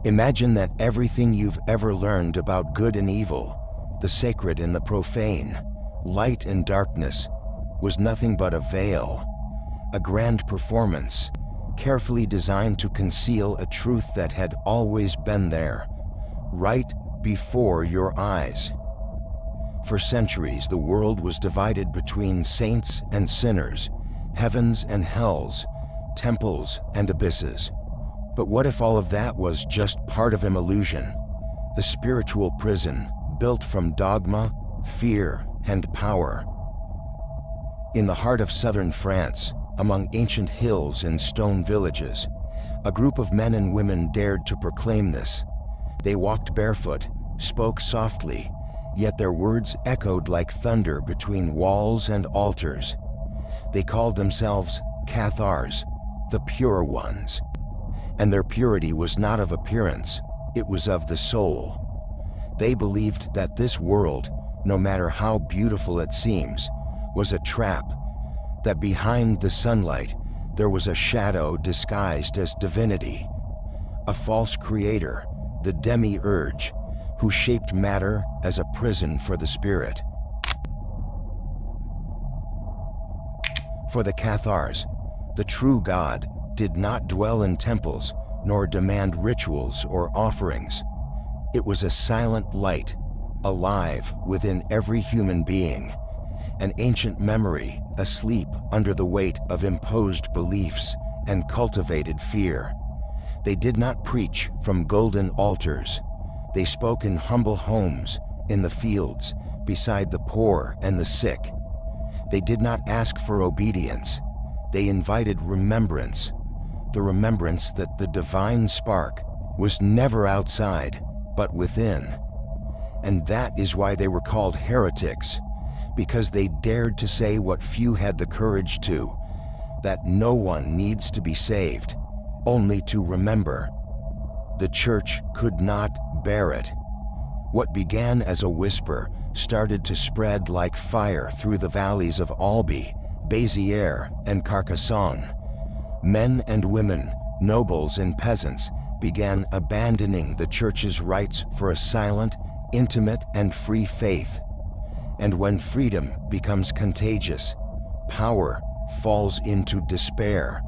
Imagine that everything you've ever learned about good and evil, the sacred and the profane, light and darkness, was nothing but a veil, a grand performance, carefully designed to conceal a truth that had always been there, right before your eyes. For centuries, the world was divided between saints and sinners, heavens and hells, temples and abysses. But what if all of that was just part of an illusion? The spiritual prison built from dogma, fear, and power. In the heart of southern France, among ancient hills and stone villages, a group of men and women dared to proclaim this. They walked barefoot, spoke softly, yet their words echoed like thunder between walls and altars. They called themselves Cathars, the pure ones. And their purity was not of appearance, it was of the soul. They believed that this world, no matter how beautiful it seems, was a trap, that behind the sunlight there was a shadow disguised as divinity, a false creator, the demiurge, who shaped matter as a prison for the spirit. For the Cathars, the true God did not dwell in temples nor demand rituals or offerings. It was a silent light, alive within every human being, an ancient memory asleep under the weight of imposed beliefs and cultivated fear. They did not preach from golden altars. They spoke in humble homes, in the fields, beside the poor and the sick. They did not ask for obedience. They invited remembrance, the remembrance that the divine spark was never outside, but within. And that is why they were called heretics, because they dared to say what few had the courage to, that no one needs to be saved, only to remember. The church could not bear it. What began as a whisper started to spread like fire through the valleys of Albi, Béziers, and Carcassonne. Men and women, nobles and peasants, began abandoning the church's rites for a silent, intimate, and free faith. And when freedom becomes contagious, power falls into despair.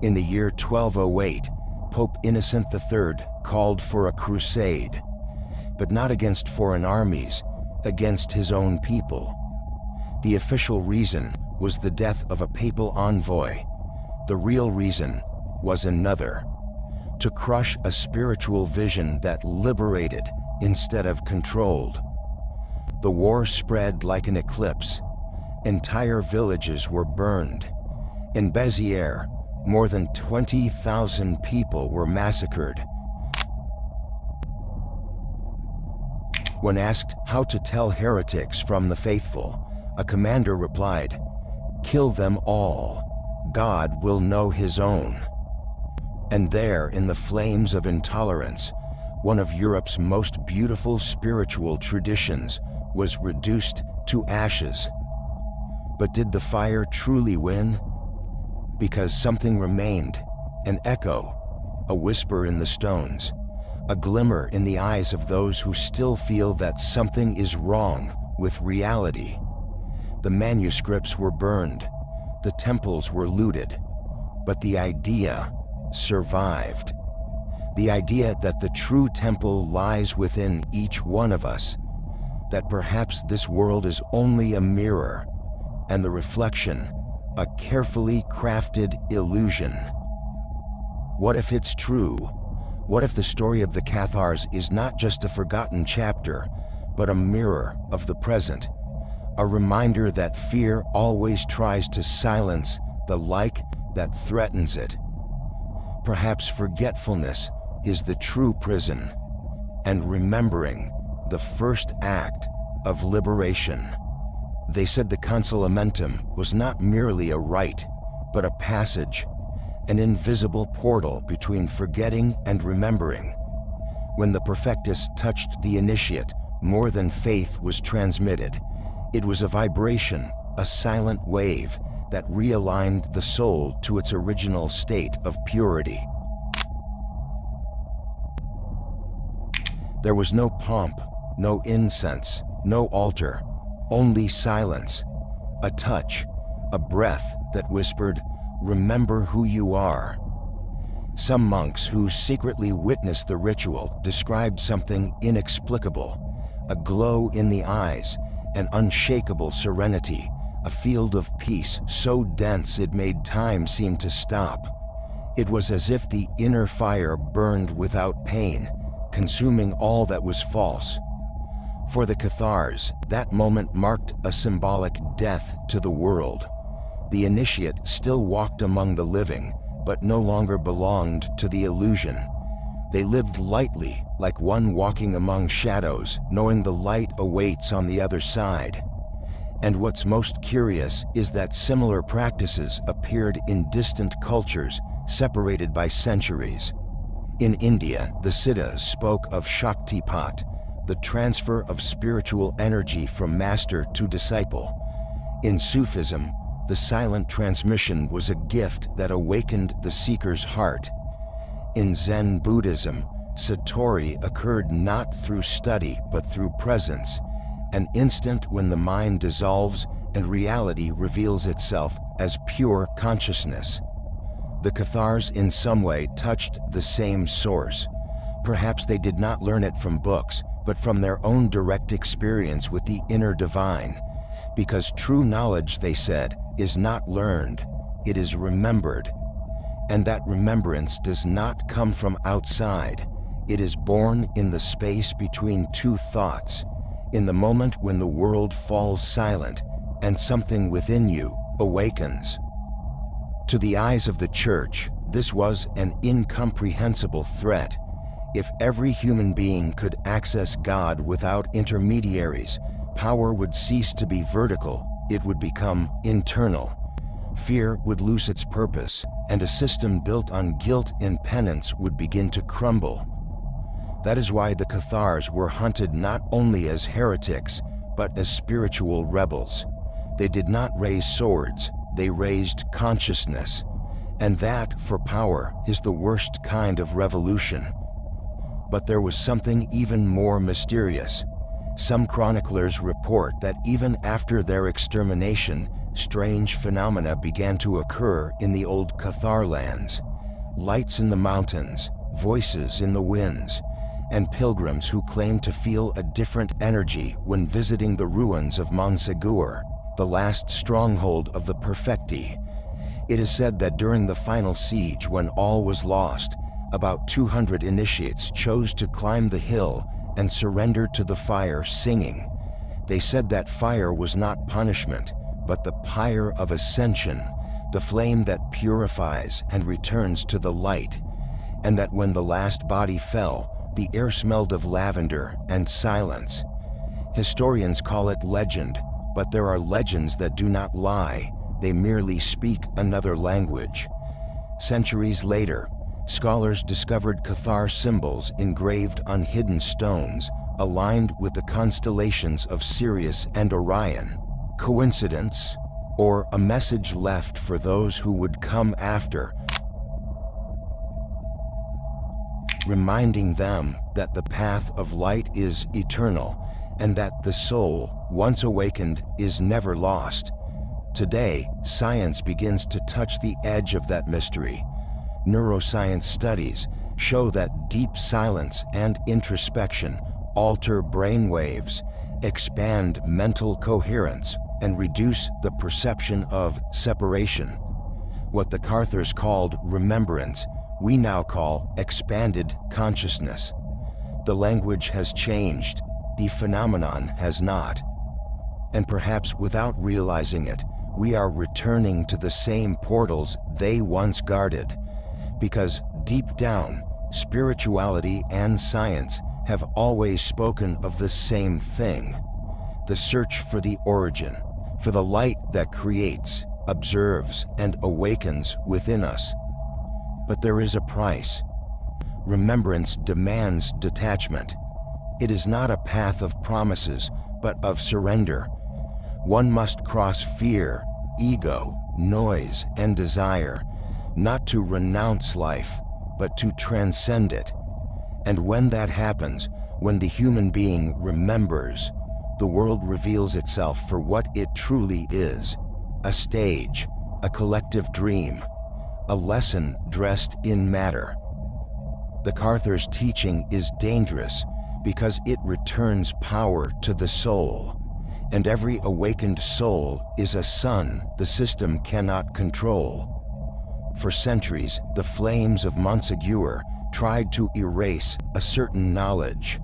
In the year 1208, Pope Innocent III called for a crusade, but not against foreign armies, against his own people. The official reason was the death of a papal envoy. The real reason was another: to crush a spiritual vision that liberated instead of controlled. The war spread like an eclipse. Entire villages were burned. In Béziers, more than 20,000 people were massacred. When asked how to tell heretics from the faithful, a commander replied, "Kill them all. God will know his own." And there, in the flames of intolerance, one of Europe's most beautiful spiritual traditions was reduced to ashes. But did the fire truly win? Because something remained, an echo, a whisper in the stones, a glimmer in the eyes of those who still feel that something is wrong with reality. The manuscripts were burned, the temples were looted, but the idea survived. The idea that the true temple lies within each one of us, that perhaps this world is only a mirror, and the reflection, a carefully crafted illusion. What if it's true? What if the story of the Cathars is not just a forgotten chapter, but a mirror of the present? A reminder that fear always tries to silence the like that threatens it. Perhaps forgetfulness is the true prison, and remembering the first act of liberation. They said the Consolamentum was not merely a rite, but a passage, an invisible portal between forgetting and remembering. When the perfectus touched the initiate, more than faith was transmitted. It was a vibration, a silent wave that realigned the soul to its original state of purity. There was no pomp, no incense, no altar, only silence, a touch, a breath that whispered, "Remember who you are." Some monks who secretly witnessed the ritual described something inexplicable, a glow in the eyes, an unshakable serenity, a field of peace so dense it made time seem to stop. It was as if the inner fire burned without pain, consuming all that was false. For the Cathars, that moment marked a symbolic death to the world. The initiate still walked among the living, but no longer belonged to the illusion. They lived lightly, like one walking among shadows, knowing the light awaits on the other side. And what's most curious is that similar practices appeared in distant cultures, separated by centuries. In India, the Siddhas spoke of Shaktipat, the transfer of spiritual energy from master to disciple. In Sufism, the silent transmission was a gift that awakened the seeker's heart. In Zen Buddhism, Satori occurred not through study but through presence, an instant when the mind dissolves and reality reveals itself as pure consciousness. The Cathars in some way touched the same source. Perhaps they did not learn it from books, but from their own direct experience with the inner divine. Because true knowledge, they said, is not learned, it is remembered. And that remembrance does not come from outside. It is born in the space between two thoughts, in the moment when the world falls silent and something within you awakens. To the eyes of the Church, this was an incomprehensible threat. If every human being could access God without intermediaries, power would cease to be vertical, it would become internal. Fear would lose its purpose, and a system built on guilt and penance would begin to crumble. That is why the Cathars were hunted not only as heretics, but as spiritual rebels. They did not raise swords, they raised consciousness. And that, for power, is the worst kind of revolution. But there was something even more mysterious. Some chroniclers report that even after their extermination, strange phenomena began to occur in the old Cathar lands. Lights in the mountains, voices in the winds, and pilgrims who claimed to feel a different energy when visiting the ruins of Montségur, the last stronghold of the Perfecti. It is said that during the final siege, when all was lost, about 200 initiates chose to climb the hill and surrendered to the fire singing. They said that fire was not punishment, but the pyre of ascension, the flame that purifies and returns to the light, and that when the last body fell, the air smelled of lavender and silence. Historians call it legend, but there are legends that do not lie, they merely speak another language. Centuries later, scholars discovered Cathar symbols engraved on hidden stones, aligned with the constellations of Sirius and Orion. Coincidence? Or a message left for those who would come after, reminding them that the path of light is eternal, and that the soul, once awakened, is never lost. Today, science begins to touch the edge of that mystery. Neuroscience studies show that deep silence and introspection alter brain waves, expand mental coherence, and reduce the perception of separation. What the Cathars called remembrance, we now call expanded consciousness. The language has changed, the phenomenon has not. And perhaps without realizing it, we are returning to the same portals they once guarded. Because deep down, spirituality and science have always spoken of the same thing: the search for the origin, for the light that creates, observes, and awakens within us. But there is a price. Remembrance demands detachment. It is not a path of promises, but of surrender. One must cross fear, ego, noise, and desire, not to renounce life, but to transcend it. And when that happens, when the human being remembers, the world reveals itself for what it truly is: a stage, a collective dream, a lesson dressed in matter. The Cathars' teaching is dangerous because it returns power to the soul, and every awakened soul is a sun the system cannot control. For centuries, the flames of Montségur tried to erase a certain knowledge,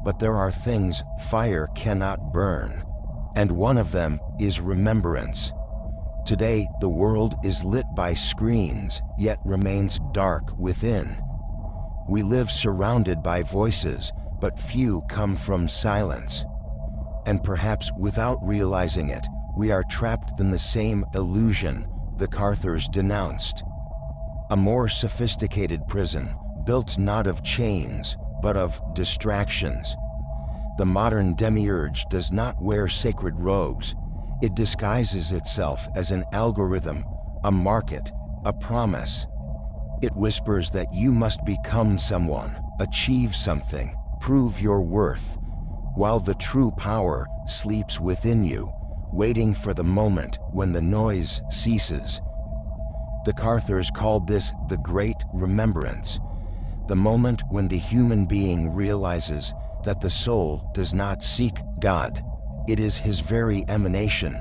but there are things fire cannot burn, and one of them is remembrance. Today, the world is lit by screens, yet remains dark within. We live surrounded by voices, but few come from silence. And perhaps without realizing it, we are trapped in the same illusion the Cathars denounced. A more sophisticated prison, built not of chains, but of distractions. The modern demiurge does not wear sacred robes. It disguises itself as an algorithm, a market, a promise. It whispers that you must become someone, achieve something, prove your worth, while the true power sleeps within you, waiting for the moment when the noise ceases. The Cathars called this the Great Remembrance, the moment when the human being realizes that the soul does not seek God. It is his very emanation,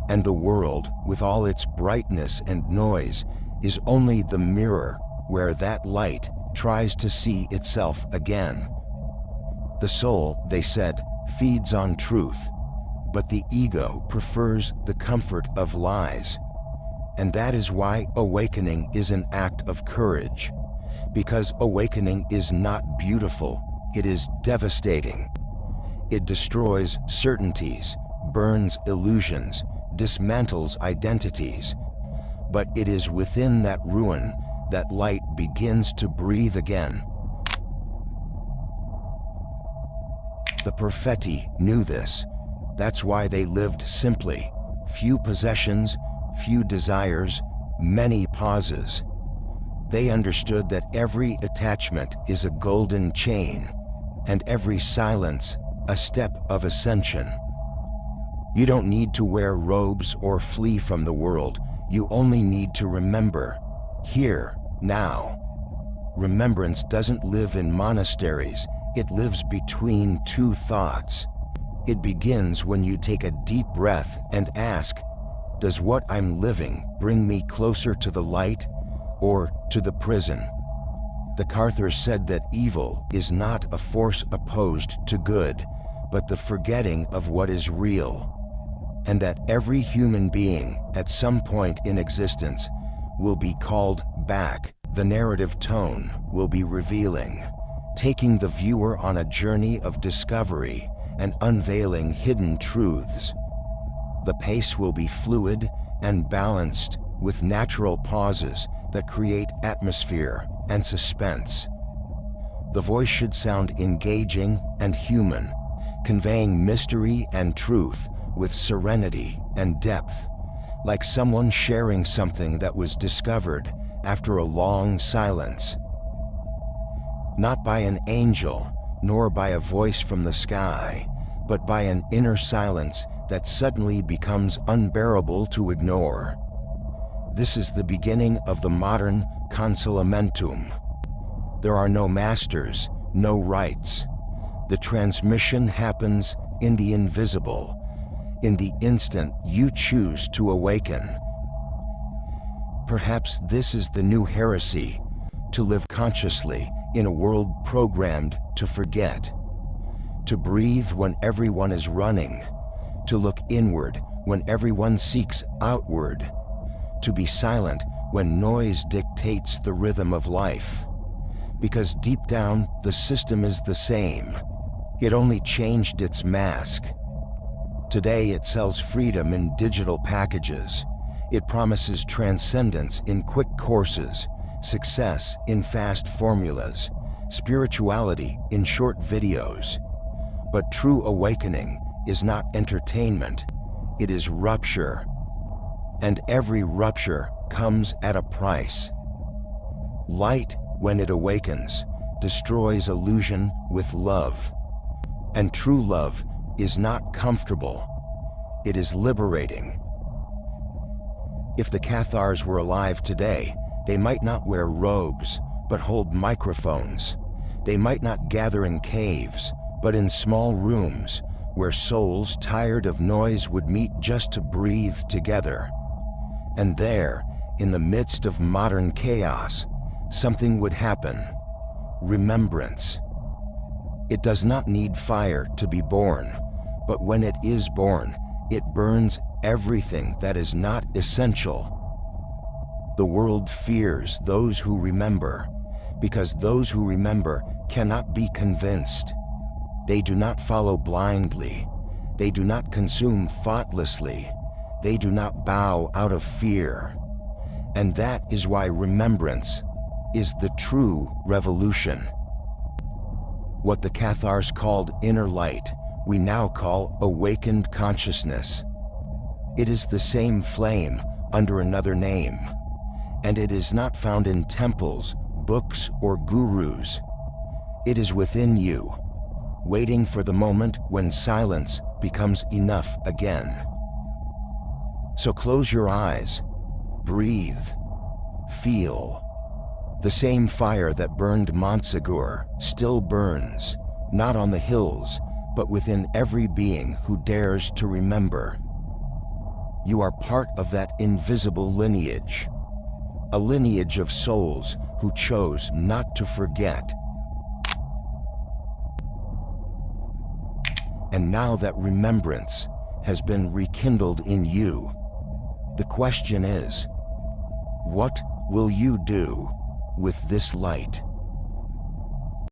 and the world, with all its brightness and noise, is only the mirror where that light tries to see itself again. The soul, they said, feeds on truth, but the ego prefers the comfort of lies. And that is why awakening is an act of courage, because awakening is not beautiful, it is devastating. It destroys certainties, burns illusions, dismantles identities. But it is within that ruin that light begins to breathe again. The Perfetti knew this. That's why they lived simply. Few possessions, few desires, many pauses. They understood that every attachment is a golden chain, and every silence a step of ascension. You don't need to wear robes or flee from the world. You only need to remember, here, now. Remembrance doesn't live in monasteries, it lives between two thoughts. It begins when you take a deep breath and ask, does what I'm living bring me closer to the light or to the prison? The Cathars said that evil is not a force opposed to good, but the forgetting of what is real. And that every human being, at some point in existence, will be called back. The narrative tone will be revealing, taking the viewer on a journey of discovery and unveiling hidden truths. The pace will be fluid and balanced, with natural pauses that create atmosphere and suspense. The voice should sound engaging and human, conveying mystery and truth with serenity and depth, like someone sharing something that was discovered after a long silence. Not by an angel, nor by a voice from the sky, but by an inner silence that suddenly becomes unbearable to ignore. This is the beginning of the modern Consolamentum. There are no masters, no rites. The transmission happens in the invisible, in the instant you choose to awaken. Perhaps this is the new heresy, to live consciously in a world programmed to forget, to breathe when everyone is running, to look inward when everyone seeks outward, to be silent when noise dictates the rhythm of life. Because deep down, the system is the same. It only changed its mask. Today it sells freedom in digital packages. It promises transcendence in quick courses, success in fast formulas, spirituality in short videos. But true awakening is not entertainment, it is rupture. And every rupture comes at a price. Light, when it awakens, destroys illusion with love. And true love is not comfortable. It is liberating. If the Cathars were alive today, they might not wear robes, but hold microphones. They might not gather in caves, but in small rooms, where souls tired of noise would meet just to breathe together. And there, in the midst of modern chaos, something would happen. Remembrance. It does not need fire to be born, but when it is born, it burns everything that is not essential. The world fears those who remember, because those who remember cannot be convinced. They do not follow blindly. They do not consume thoughtlessly. They do not bow out of fear. And that is why remembrance is the true revolution. What the Cathars called inner light, we now call awakened consciousness. It is the same flame under another name, and it is not found in temples, books, or gurus. It is within you, waiting for the moment when silence becomes enough again. So close your eyes, breathe, feel. The same fire that burned Montségur still burns, not on the hills, but within every being who dares to remember. You are part of that invisible lineage, a lineage of souls who chose not to forget. And now that remembrance has been rekindled in you, the question is, what will you do with this light?